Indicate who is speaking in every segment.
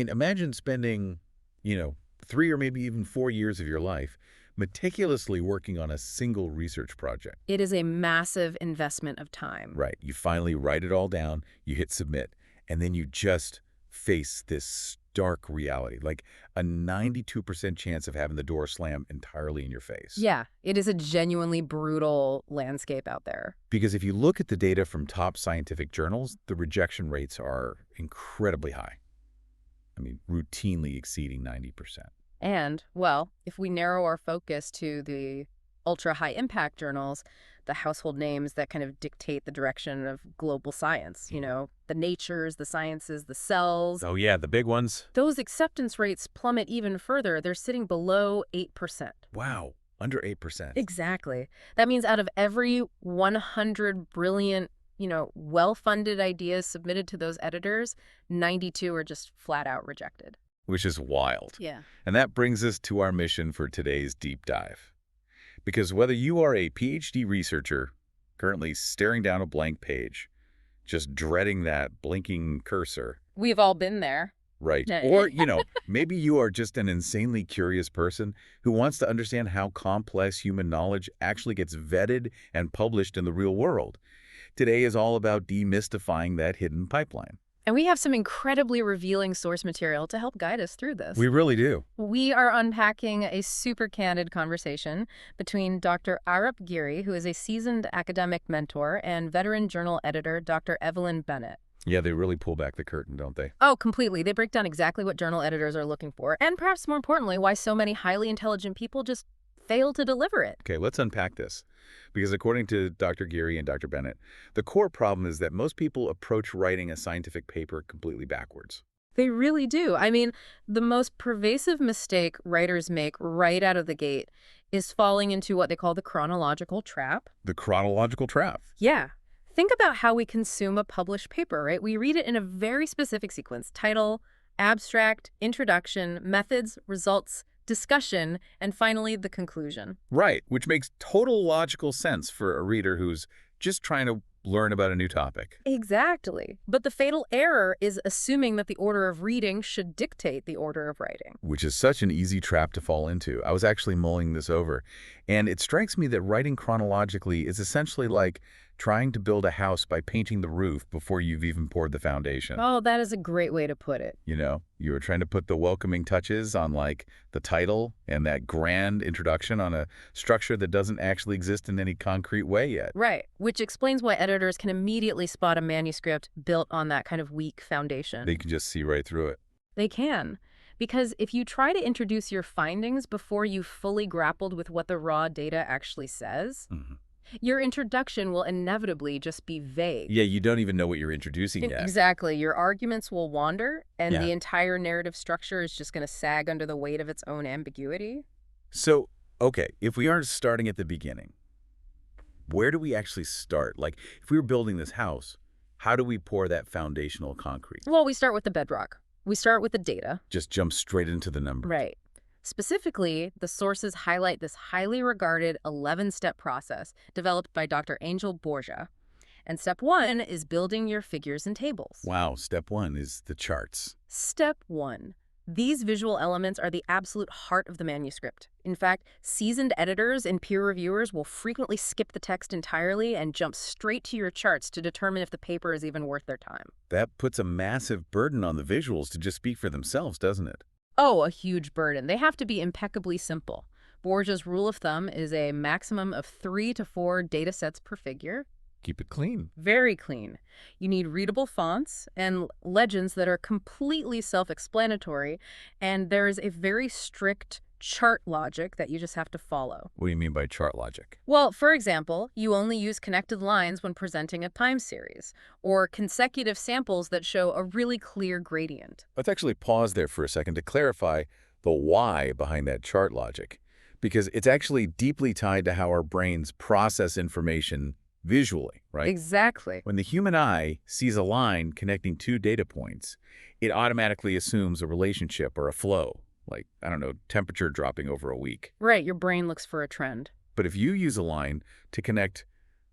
Speaker 1: mean, imagine spending, 3 or maybe even 4 years of your life meticulously working on a single research project.
Speaker 2: It is a massive investment of time.
Speaker 1: Right. You finally write it all down, you hit submit, and then you just face this stark reality, like a 92% chance of having the door slam entirely in your face.
Speaker 2: Yeah, it is a genuinely brutal landscape out there.
Speaker 1: Because if you look at the data from top scientific journals, the rejection rates are incredibly high. I mean, routinely exceeding 90%.
Speaker 2: And, well, if we narrow our focus to the ultra-high impact journals, the household names that kind of dictate the direction of global science, the natures, the sciences, the cells.
Speaker 1: Oh yeah, the big ones.
Speaker 2: Those acceptance rates plummet even further. They're sitting below 8%.
Speaker 1: Wow, under 8%.
Speaker 2: Exactly. That means out of every 100 brilliant, well-funded ideas submitted to those editors, 92 are just flat out rejected.
Speaker 1: Which is wild.
Speaker 2: Yeah.
Speaker 1: And that brings us to our mission for today's deep dive. Because whether you are a PhD researcher currently staring down a blank page, just dreading that blinking cursor.
Speaker 2: We've all been there.
Speaker 1: Right. Or, maybe you are just an insanely curious person who wants to understand how complex human knowledge actually gets vetted and published in the real world. Today is all about demystifying that hidden pipeline.
Speaker 2: And we have some incredibly revealing source material to help guide us through this.
Speaker 1: We really do.
Speaker 2: We are unpacking a super candid conversation between Dr. Arup Giri, who is a seasoned academic mentor, and veteran journal editor Dr. Evelyn Bennett.
Speaker 1: Yeah, they really pull back the curtain, don't they?
Speaker 2: Oh, completely. They break down exactly what journal editors are looking for, and perhaps more importantly, why so many highly intelligent people just fail to deliver it.
Speaker 1: Okay, let's unpack this. Because according to Dr. Giri and Dr. Bennett, the core problem is that most people approach writing a scientific paper completely backwards.
Speaker 2: They really do. I mean, the most pervasive mistake writers make right out of the gate is falling into what they call the chronological trap.
Speaker 1: The chronological trap.
Speaker 2: Yeah. Think about how we consume a published paper, right? We read it in a very specific sequence: title, abstract, introduction, methods, results, discussion, and finally the conclusion.
Speaker 1: Right, which makes total logical sense for a reader who's just trying to learn about a new topic.
Speaker 2: Exactly. But the fatal error is assuming that the order of reading should dictate the order of writing.
Speaker 1: Which is such an easy trap to fall into. I was actually mulling this over, and it strikes me that writing chronologically is essentially like trying to build a house by painting the roof before you've even poured the foundation.
Speaker 2: Oh, that is a great way to put it.
Speaker 1: You were trying to put the welcoming touches on like the title and that grand introduction on a structure that doesn't actually exist in any concrete way yet.
Speaker 2: Right, which explains why editors can immediately spot a manuscript built on that kind of weak foundation.
Speaker 1: They can just see right through it.
Speaker 2: They can. Because if you try to introduce your findings before you've fully grappled with what the raw data actually says, your introduction will inevitably just be vague.
Speaker 1: Yeah, you don't even know what you're introducing yet.
Speaker 2: Exactly. Your arguments will wander, and the entire narrative structure is just going to sag under the weight of its own ambiguity.
Speaker 1: So, okay, if we aren't starting at the beginning, where do we actually start? Like, if we were building this house, how do we pour that foundational concrete?
Speaker 2: Well, we start with the bedrock. We start with the data.
Speaker 1: Just jump straight into the numbers.
Speaker 2: Right. Specifically, the sources highlight this highly regarded 11-step process developed by Dr. Angel Borja. And step 1 is building your figures and tables.
Speaker 1: Wow, step 1 is the charts.
Speaker 2: Step 1. These visual elements are the absolute heart of the manuscript. In fact, seasoned editors and peer reviewers will frequently skip the text entirely and jump straight to your charts to determine if the paper is even worth their time.
Speaker 1: That puts a massive burden on the visuals to just speak for themselves, doesn't it?
Speaker 2: Oh, a huge burden. They have to be impeccably simple. Borja's rule of thumb is a maximum of 3 to 4 data sets per figure.
Speaker 1: Keep it clean.
Speaker 2: Very clean. You need readable fonts and legends that are completely self-explanatory, and there is a very strict chart logic that you just have to follow.
Speaker 1: What do you mean by chart logic?
Speaker 2: Well, for example, you only use connected lines when presenting a time series, or consecutive samples that show a really clear gradient.
Speaker 1: Let's actually pause there for a second to clarify the why behind that chart logic, because it's actually deeply tied to how our brains process information visually, right?
Speaker 2: Exactly.
Speaker 1: When the human eye sees a line connecting 2 data points, it automatically assumes a relationship or a flow. Like, I don't know, temperature dropping over a week.
Speaker 2: Right, your brain looks for a trend.
Speaker 1: But if you use a line to connect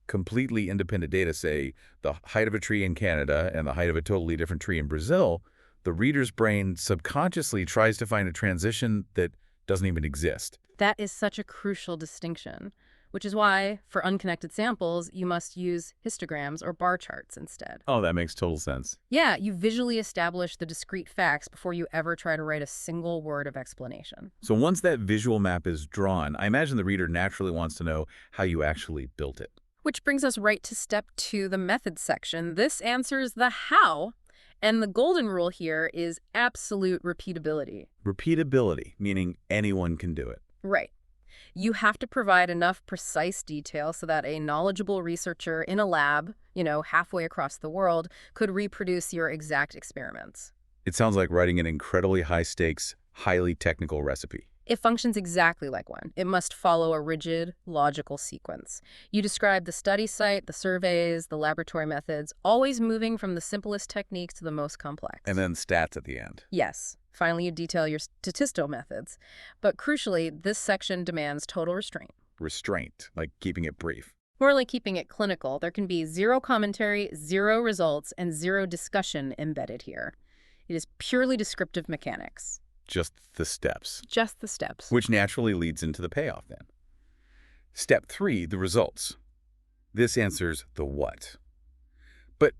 Speaker 1: completely independent data, say the height of a tree in Canada and the height of a totally different tree in Brazil, The reader's brain subconsciously tries to find a transition that doesn't even exist.
Speaker 2: That is such a crucial distinction, which is why, for unconnected samples, you must use histograms or bar charts instead.
Speaker 1: Oh, that makes total sense.
Speaker 2: Yeah, you visually establish the discrete facts before you ever try to write a single word of explanation.
Speaker 1: So once that visual map is drawn, I imagine the reader naturally wants to know how you actually built it.
Speaker 2: Which brings us right to step 2, the methods section. This answers the how, and the golden rule here is absolute repeatability.
Speaker 1: Repeatability, meaning anyone can do it.
Speaker 2: Right. You have to provide enough precise detail so that a knowledgeable researcher in a lab, halfway across the world, could reproduce your exact experiments.
Speaker 1: It sounds like writing an incredibly high-stakes, highly technical recipe.
Speaker 2: It functions exactly like one. It must follow a rigid, logical sequence. You describe the study site, the surveys, the laboratory methods, always moving from the simplest techniques to the most complex.
Speaker 1: And then stats at the end.
Speaker 2: Yes. Finally, you detail your statistical methods. But crucially, this section demands total restraint.
Speaker 1: Restraint, like keeping it brief.
Speaker 2: More like keeping it clinical. There can be zero commentary, zero results, and zero discussion embedded here. It is purely descriptive mechanics.
Speaker 1: Just the steps.
Speaker 2: Just the steps.
Speaker 1: Which naturally leads into the payoff then. Step 3, the results. This answers the what. But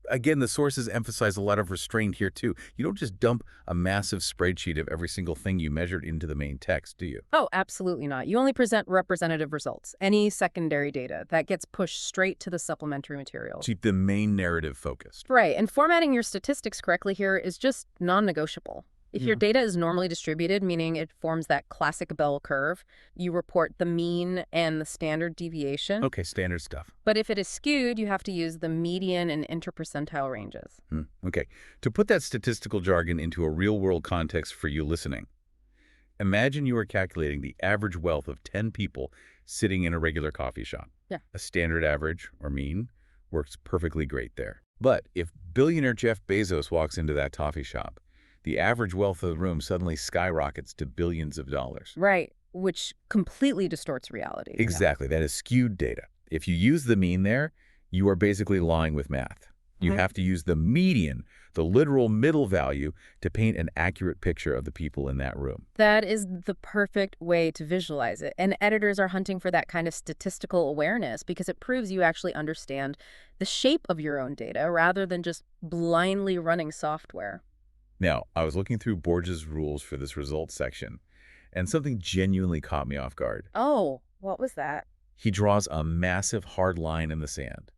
Speaker 1: again, the sources emphasize a lot of restraint here too. You don't just dump a massive spreadsheet of every single thing you measured into the main text, do you?
Speaker 2: Oh, absolutely not. You only present representative results. Any secondary data that gets pushed straight to the supplementary materials.
Speaker 1: Keep the main narrative focused.
Speaker 2: Right, and formatting your statistics correctly here is just non-negotiable. If your data is normally distributed, meaning it forms that classic bell curve, you report the mean and the standard deviation.
Speaker 1: Okay, standard stuff.
Speaker 2: But if it is skewed, you have to use the median and interpercentile ranges.
Speaker 1: Okay, to put that statistical jargon into a real-world context for you listening, imagine you are calculating the average wealth of 10 people sitting in a regular coffee shop.
Speaker 2: Yeah.
Speaker 1: A standard average, or mean, works perfectly great there. But if billionaire Jeff Bezos walks into that coffee shop, the average wealth of the room suddenly skyrockets to billions of dollars.
Speaker 2: Right, which completely distorts reality.
Speaker 1: Exactly. That is skewed data. If you use the mean there, you are basically lying with math. You have to use the median, the literal middle value, to paint an accurate picture of the people in that room.
Speaker 2: That is the perfect way to visualize it. And editors are hunting for that kind of statistical awareness because it proves you actually understand the shape of your own data rather than just blindly running software.
Speaker 1: Now, I was looking through Borges' rules for this results section, and something genuinely caught me off guard.
Speaker 2: Oh, what was that?
Speaker 1: He draws a massive hard line in the sand.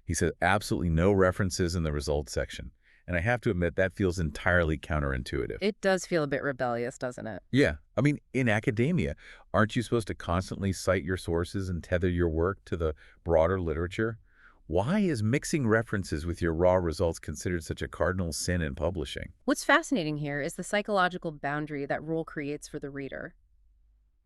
Speaker 1: He says absolutely no references in the results section, and I have to admit that feels entirely counterintuitive.
Speaker 2: It does feel a bit rebellious, doesn't it?
Speaker 1: Yeah. I mean, in academia, aren't you supposed to constantly cite your sources and tether your work to the broader literature? Why is mixing references with your raw results considered such a cardinal sin in publishing?
Speaker 2: What's fascinating here is the psychological boundary that rule creates for the reader.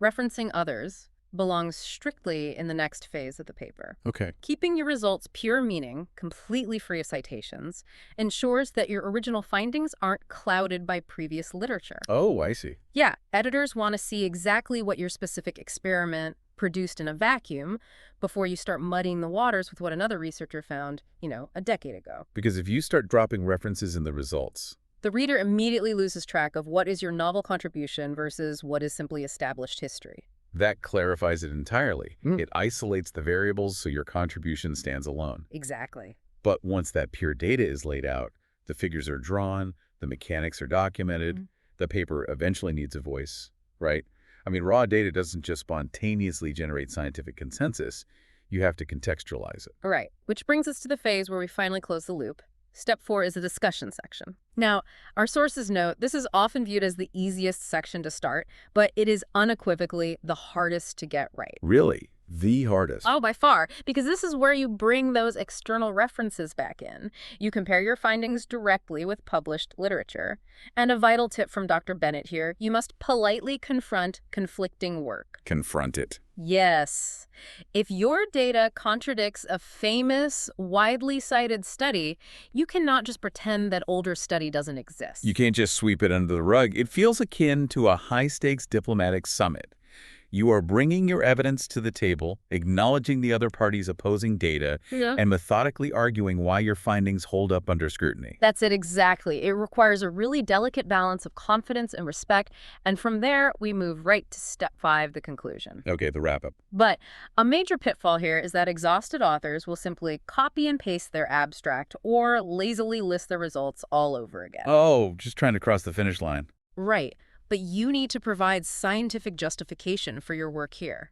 Speaker 2: Referencing others belongs strictly in the next phase of the paper.
Speaker 1: Okay.
Speaker 2: Keeping your results pure meaning, completely free of citations, ensures that your original findings aren't clouded by previous literature.
Speaker 1: Oh, I see.
Speaker 2: Yeah, editors want to see exactly what your specific experiment produced in a vacuum before you start muddying the waters with what another researcher found, a decade ago.
Speaker 1: Because if you start dropping references in the results,
Speaker 2: the reader immediately loses track of what is your novel contribution versus what is simply established history.
Speaker 1: that clarifies it entirely. It isolates the variables so your contribution stands alone.
Speaker 2: Exactly.
Speaker 1: But once that pure data is laid out, the figures are drawn, the mechanics are documented, the paper eventually needs a voice, right? I mean, raw data doesn't just spontaneously generate scientific consensus. You have to contextualize it.
Speaker 2: Right. Which brings us to the phase where we finally close the loop. Step 4 is the discussion section. Now, our sources note this is often viewed as the easiest section to start, but it is unequivocally the hardest to get right.
Speaker 1: Really? The hardest?
Speaker 2: Oh, by far, because this is where you bring those external references back in. You compare your findings directly with published literature. And a vital tip from Dr. Bennett here, you must politely confront conflicting work.
Speaker 1: Confront it.
Speaker 2: Yes. If your data contradicts a famous, widely cited study, you cannot just pretend that older study doesn't exist.
Speaker 1: You can't just sweep it under the rug. It feels akin to a high-stakes diplomatic summit. You are bringing your evidence to the table, acknowledging the other party's opposing data,
Speaker 2: Yeah.
Speaker 1: and methodically arguing why your findings hold up under scrutiny.
Speaker 2: That's it exactly. It requires a really delicate balance of confidence and respect, and from there, we move right to step 5, the conclusion.
Speaker 1: Okay, the wrap-up.
Speaker 2: But a major pitfall here is that exhausted authors will simply copy and paste their abstract or lazily list the results all over again.
Speaker 1: Oh, just trying to cross the finish line.
Speaker 2: Right, but you need to provide scientific justification for your work here.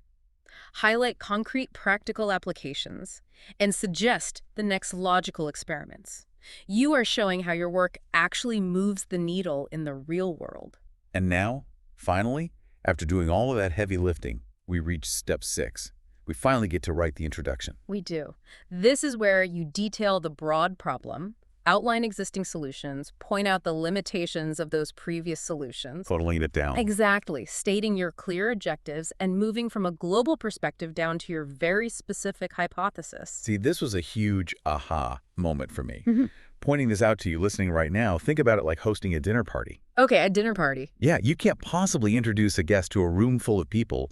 Speaker 2: Highlight concrete practical applications and suggest the next logical experiments. You are showing how your work actually moves the needle in the real world.
Speaker 1: And now, finally, after doing all of that heavy lifting, we reach step 6. We finally get to write the introduction.
Speaker 2: We do. This is where you detail the broad problem, outline existing solutions, point out the limitations of those previous solutions.
Speaker 1: Totaling it down.
Speaker 2: Exactly, stating your clear objectives and moving from a global perspective down to your very specific hypothesis.
Speaker 1: See, this was a huge aha moment for me.
Speaker 2: Mhm.
Speaker 1: Pointing this out to you listening right now, think about it like hosting a dinner party.
Speaker 2: Okay, a dinner party.
Speaker 1: Yeah, you can't possibly introduce a guest to a room full of people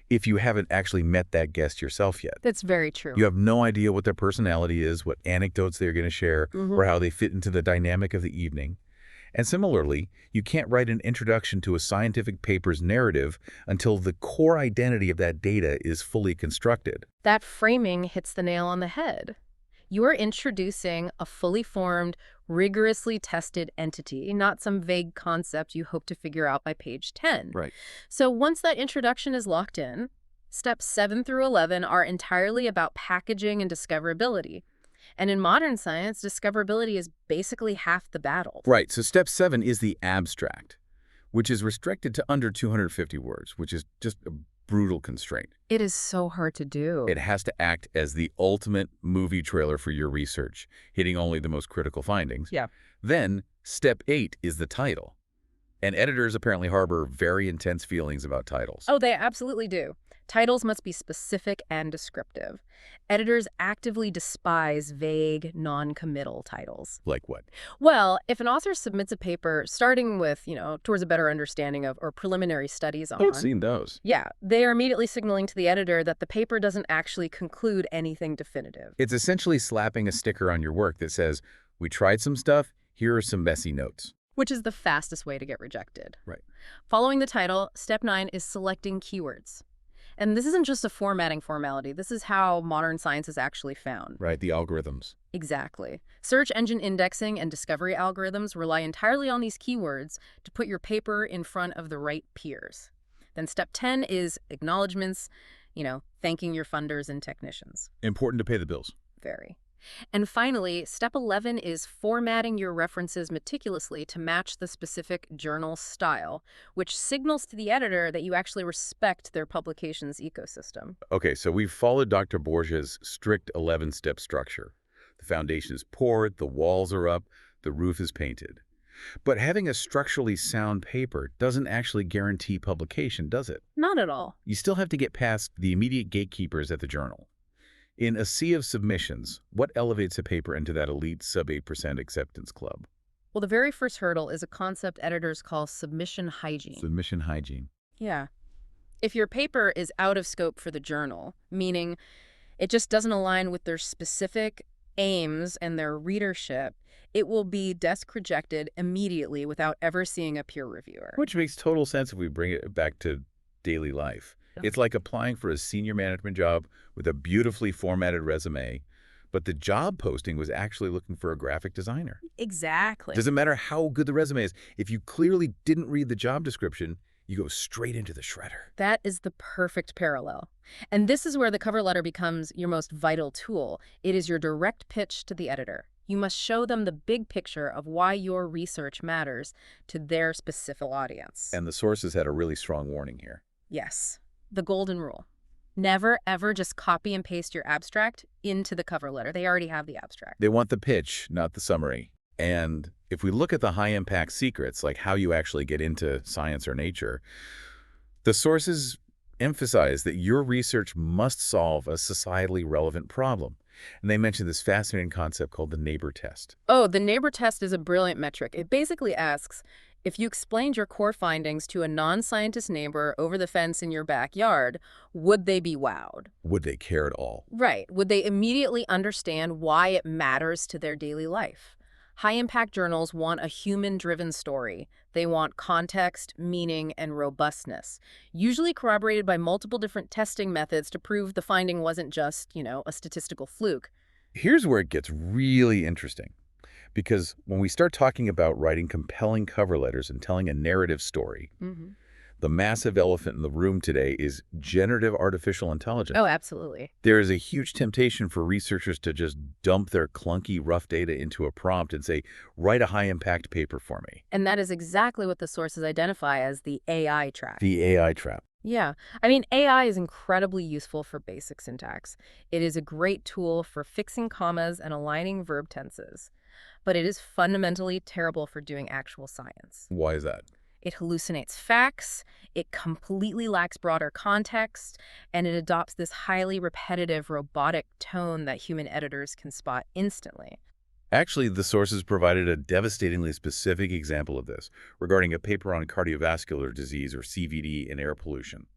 Speaker 1: if you haven't actually met that guest yourself yet.
Speaker 2: That's very true.
Speaker 1: You have no idea what their personality is, what anecdotes they're going to share, or how they fit into the dynamic of the evening. And similarly, you can't write an introduction to a scientific paper's narrative until the core identity of that data is fully constructed.
Speaker 2: That framing hits the nail on the head. You are introducing a fully formed, rigorously tested entity, not some vague concept you hope to figure out by page 10.
Speaker 1: Right.
Speaker 2: So once that introduction is locked in, steps 7 through 11 are entirely about packaging and discoverability. And in modern science, discoverability is basically half the battle.
Speaker 1: Right, so step 7 is the abstract, which is restricted to under 250 words, which is just a brutal constraint.
Speaker 2: It is so hard to do.
Speaker 1: It has to act as the ultimate movie trailer for your research, hitting only the most critical findings.
Speaker 2: Yeah.
Speaker 1: Then, step 8 is the title. And editors apparently harbor very intense feelings about titles.
Speaker 2: Oh, they absolutely do. Titles must be specific and descriptive. Editors actively despise vague, non-committal titles.
Speaker 1: Like what?
Speaker 2: Well, if an author submits a paper starting with, towards a better understanding of or preliminary studies on,
Speaker 1: I've seen those.
Speaker 2: yeah, they are immediately signaling to the editor that the paper doesn't actually conclude anything definitive.
Speaker 1: It's essentially slapping a sticker on your work that says, "We tried some stuff, here are some messy notes."
Speaker 2: Which is the fastest way to get rejected.
Speaker 1: Right.
Speaker 2: Following the title, step 9 is selecting keywords. And this isn't just a formatting formality. This is how modern science is actually found.
Speaker 1: Right, the algorithms.
Speaker 2: Exactly. Search engine indexing and discovery algorithms rely entirely on these keywords to put your paper in front of the right peers. Then step 10 is acknowledgments, thanking your funders and technicians.
Speaker 1: Important to pay the bills.
Speaker 2: Very. And finally, step 11 is formatting your references meticulously to match the specific journal style, which signals to the editor that you actually respect their publication's ecosystem.
Speaker 1: Okay, so we've followed Dr. Borges' strict 11-step structure. The foundation is poured, the walls are up, the roof is painted. But having a structurally sound paper doesn't actually guarantee publication, does it?
Speaker 2: Not at all.
Speaker 1: You still have to get past the immediate gatekeepers at the journal. In a sea of submissions, what elevates a paper into that elite sub-8% acceptance club?
Speaker 2: Well, the very first hurdle is a concept editors call submission hygiene.
Speaker 1: Submission hygiene.
Speaker 2: Yeah. If your paper is out of scope for the journal, meaning it just doesn't align with their specific aims and their readership, it will be desk rejected immediately without ever seeing a peer reviewer.
Speaker 1: Which makes total sense if we bring it back to daily life. It's like applying for a senior management job with a beautifully formatted resume, but the job posting was actually looking for a graphic designer.
Speaker 2: Exactly.
Speaker 1: Doesn't matter how good the resume is. If you clearly didn't read the job description, you go straight into the shredder.
Speaker 2: That is the perfect parallel. And this is where the cover letter becomes your most vital tool. It is your direct pitch to the editor. You must show them the big picture of why your research matters to their specific audience.
Speaker 1: And the sources had a really strong warning here.
Speaker 2: Yes. The golden rule. Never, ever just copy and paste your abstract into the cover letter. They already have the abstract.
Speaker 1: They want the pitch, not the summary. And if we look at the high-impact secrets, like how you actually get into science or nature, the sources emphasize that your research must solve a societally relevant problem. And they mention this fascinating concept called the neighbor test.
Speaker 2: Oh, the neighbor test is a brilliant metric. It basically asks, If you explained your core findings to a non-scientist neighbor over the fence in your backyard, would they be wowed?
Speaker 1: Would they care at all?
Speaker 2: Right. Would they immediately understand why it matters to their daily life? High-impact journals want a human-driven story. They want context, meaning, and robustness, usually corroborated by multiple different testing methods to prove the finding wasn't just, a statistical fluke.
Speaker 1: Here's where it gets really interesting. Because when we start talking about writing compelling cover letters and telling a narrative story, the massive elephant in the room today is generative artificial intelligence.
Speaker 2: Oh, absolutely.
Speaker 1: There is a huge temptation for researchers to just dump their clunky, rough data into a prompt and say, write a high-impact paper for me.
Speaker 2: And that is exactly what the sources identify as the AI trap.
Speaker 1: The AI trap.
Speaker 2: Yeah. I mean, AI is incredibly useful for basic syntax. It is a great tool for fixing commas and aligning verb tenses. But it is fundamentally terrible for doing actual science.
Speaker 1: Why is that?
Speaker 2: It hallucinates facts, it completely lacks broader context, and it adopts this highly repetitive, robotic tone that human editors can spot instantly.
Speaker 1: Actually, the sources provided a devastatingly specific example of this regarding a paper on cardiovascular disease, or CVD, in air pollution.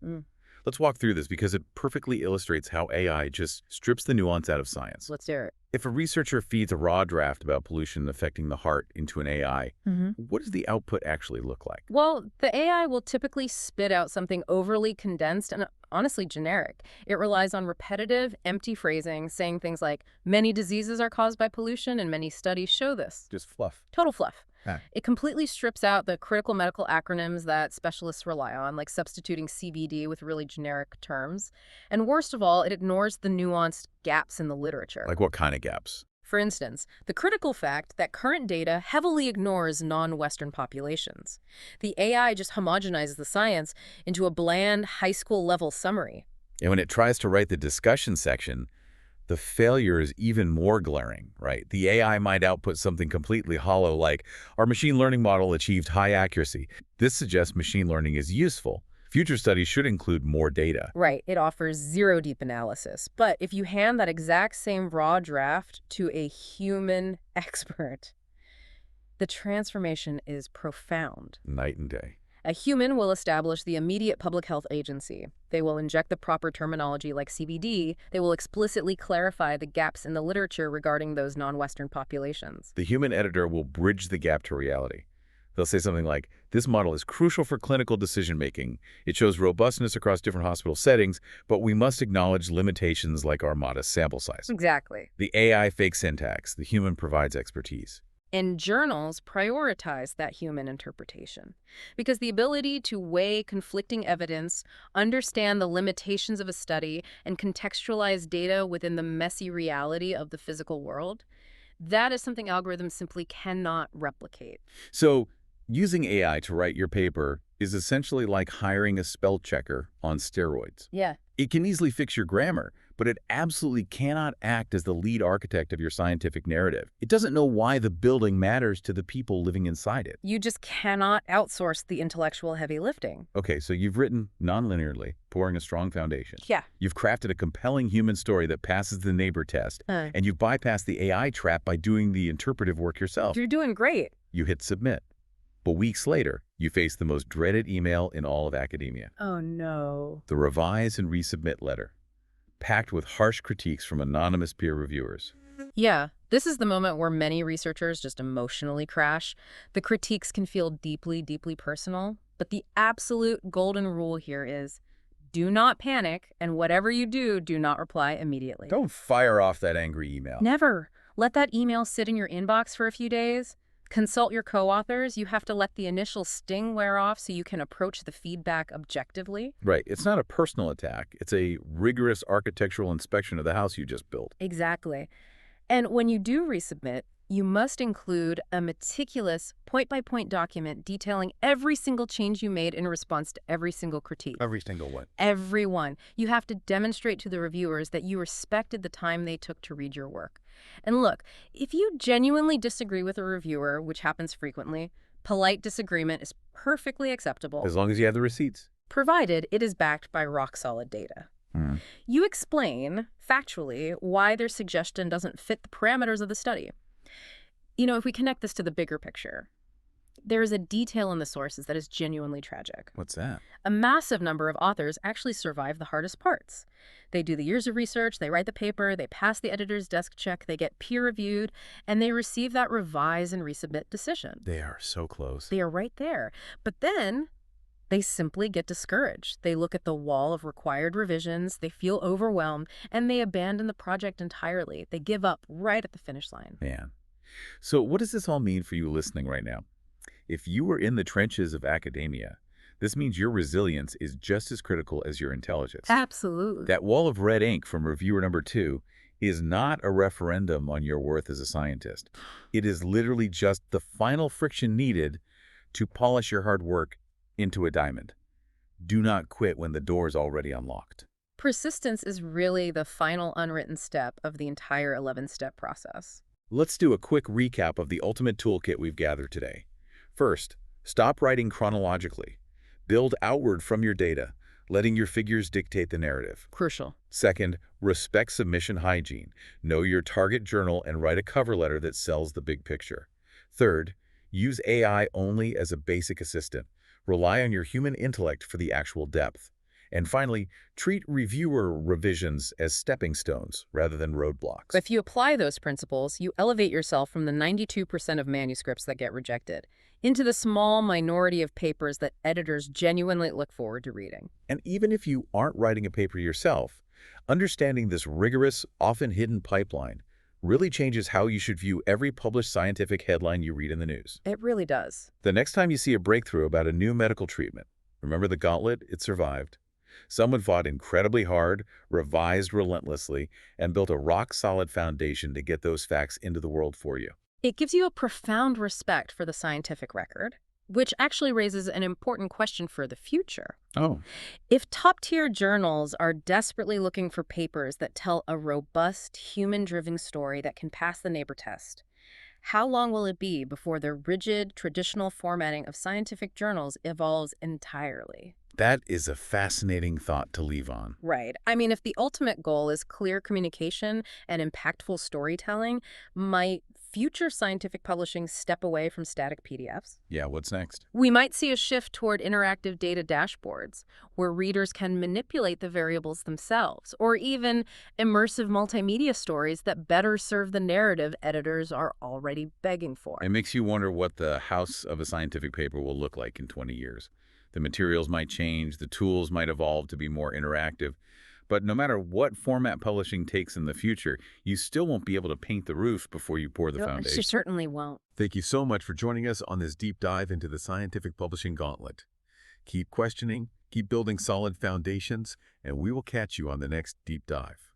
Speaker 1: Let's walk through this because it perfectly illustrates how AI just strips the nuance out of science.
Speaker 2: Let's do it.
Speaker 1: If a researcher feeds a raw draft about pollution affecting the heart into an AI, what does the output actually look like?
Speaker 2: Well, the AI will typically spit out something overly condensed and honestly generic. It relies on repetitive, empty phrasing, saying things like, many diseases are caused by pollution and many studies show this.
Speaker 1: Just fluff.
Speaker 2: Total fluff.
Speaker 1: Ah.
Speaker 2: It completely strips out the critical medical acronyms that specialists rely on, like substituting CVD with really generic terms. And worst of all, it ignores the nuanced gaps in the literature.
Speaker 1: Like what kind of gaps?
Speaker 2: For instance, the critical fact that current data heavily ignores non-Western populations. The AI just homogenizes the science into a bland, high school-level summary.
Speaker 1: And when it tries to write the discussion section, the failure is even more glaring, right? The AI might output something completely hollow like, our machine learning model achieved high accuracy. This suggests machine learning is useful. Future studies should include more data.
Speaker 2: Right, it offers zero deep analysis. But if you hand that exact same raw draft to a human expert, the transformation is profound.
Speaker 1: Night and day.
Speaker 2: A human will establish the immediate public health agency. They will inject the proper terminology like CVD. They will explicitly clarify the gaps in the literature regarding those non-Western populations.
Speaker 1: The human editor will bridge the gap to reality. They'll say something like, this model is crucial for clinical decision-making. It shows robustness across different hospital settings, but we must acknowledge limitations like our modest sample size.
Speaker 2: Exactly.
Speaker 1: The AI fakes syntax. The human provides expertise.
Speaker 2: And journals prioritize that human interpretation because the ability to weigh conflicting evidence, understand the limitations of a study, and contextualize data within the messy reality of the physical world, that is something algorithms simply cannot replicate.
Speaker 1: So, using AI to write your paper is essentially like hiring a spell checker on steroids.
Speaker 2: Yeah.
Speaker 1: It can easily fix your grammar, but it absolutely cannot act as the lead architect of your scientific narrative. It doesn't know why the building matters to the people living inside it.
Speaker 2: You just cannot outsource the intellectual heavy lifting.
Speaker 1: Okay, so you've written non-linearly, pouring a strong foundation.
Speaker 2: Yeah.
Speaker 1: You've crafted a compelling human story that passes the neighbor test, and you've bypassed the AI trap by doing the interpretive work yourself.
Speaker 2: You're doing great.
Speaker 1: You hit submit. But weeks later, you face the most dreaded email in all of academia.
Speaker 2: Oh, no.
Speaker 1: The revise and resubmit letter, packed with harsh critiques from anonymous peer reviewers.
Speaker 2: Yeah, this is the moment where many researchers just emotionally crash. The critiques can feel deeply, deeply personal, but the absolute golden rule here is do not panic, and whatever you do, do not reply immediately.
Speaker 1: Don't fire off that angry email.
Speaker 2: Never. Let that email sit in your inbox for a few days. Consult your co-authors. You have to let the initial sting wear off so you can approach the feedback objectively.
Speaker 1: Right. It's not a personal attack. It's a rigorous architectural inspection of the house you just built.
Speaker 2: Exactly. And when you do resubmit, you must include a meticulous point-by-point document detailing every single change you made in response to every single critique.
Speaker 1: Every single one.
Speaker 2: Every one. You have to demonstrate to the reviewers that you respected the time they took to read your work. And look, if you genuinely disagree with a reviewer, which happens frequently, polite disagreement is perfectly acceptable.
Speaker 1: As long as you have the receipts.
Speaker 2: Provided it is backed by rock-solid data. You explain, factually, why their suggestion doesn't fit the parameters of the study. You know, if we connect this to the bigger picture, There is a detail in the sources that is genuinely tragic.
Speaker 1: What's that?
Speaker 2: A massive number of authors actually survive the hardest parts. They do the years of research, they write the paper, they pass the editor's desk check, they get peer-reviewed, and they receive that revise and resubmit decision.
Speaker 1: They are so close.
Speaker 2: They are right there. But then they simply get discouraged. They look at the wall of required revisions, they feel overwhelmed, and they abandon the project entirely. They give up right at the finish line.
Speaker 1: Man. So what does this all mean for you listening right now? If you were in the trenches of academia, this means your resilience is just as critical as your intelligence.
Speaker 2: Absolutely.
Speaker 1: That wall of red ink from reviewer number 2 is not a referendum on your worth as a scientist. It is literally just the final friction needed to polish your hard work into a diamond. Do not quit when the door is already unlocked.
Speaker 2: Persistence is really the final unwritten step of the entire 11-step process.
Speaker 1: Let's do a quick recap of the ultimate toolkit we've gathered today. First, stop writing chronologically. Build outward from your data, letting your figures dictate the narrative.
Speaker 2: Crucial.
Speaker 1: Second, respect submission hygiene. Know your target journal and write a cover letter that sells the big picture. Third, use AI only as a basic assistant. Rely on your human intellect for the actual depth. And finally, treat reviewer revisions as stepping stones rather than roadblocks.
Speaker 2: If you apply those principles, you elevate yourself from the 92% of manuscripts that get rejected into the small minority of papers that editors genuinely look forward to reading.
Speaker 1: And even if you aren't writing a paper yourself, understanding this rigorous, often hidden pipeline really changes how you should view every published scientific headline you read in the news.
Speaker 2: It really does.
Speaker 1: The next time you see a breakthrough about a new medical treatment, remember the gauntlet? It survived. Someone fought incredibly hard, revised relentlessly, and built a rock-solid foundation to get those facts into the world for you.
Speaker 2: It gives you a profound respect for the scientific record, which actually raises an important question for the future.
Speaker 1: Oh.
Speaker 2: If top-tier journals are desperately looking for papers that tell a robust, human-driven story that can pass the neighbor test, how long will it be before the rigid, traditional formatting of scientific journals evolves entirely?
Speaker 1: That is a fascinating thought to leave on.
Speaker 2: Right. I mean, if the ultimate goal is clear communication and impactful storytelling, might future scientific publishing step away from static PDFs?
Speaker 1: Yeah, what's next?
Speaker 2: We might see a shift toward interactive data dashboards, where readers can manipulate the variables themselves, or even immersive multimedia stories that better serve the narrative editors are already begging for.
Speaker 1: It makes you wonder what the house of a scientific paper will look like in 20 years. The materials might change, the tools might evolve to be more interactive. But no matter what format publishing takes in the future, you still won't be able to paint the roof before you pour the foundation.
Speaker 2: She certainly won't.
Speaker 1: Thank you so much for joining us on this deep dive into the scientific publishing gauntlet. Keep questioning, keep building solid foundations, and we will catch you on the next deep dive.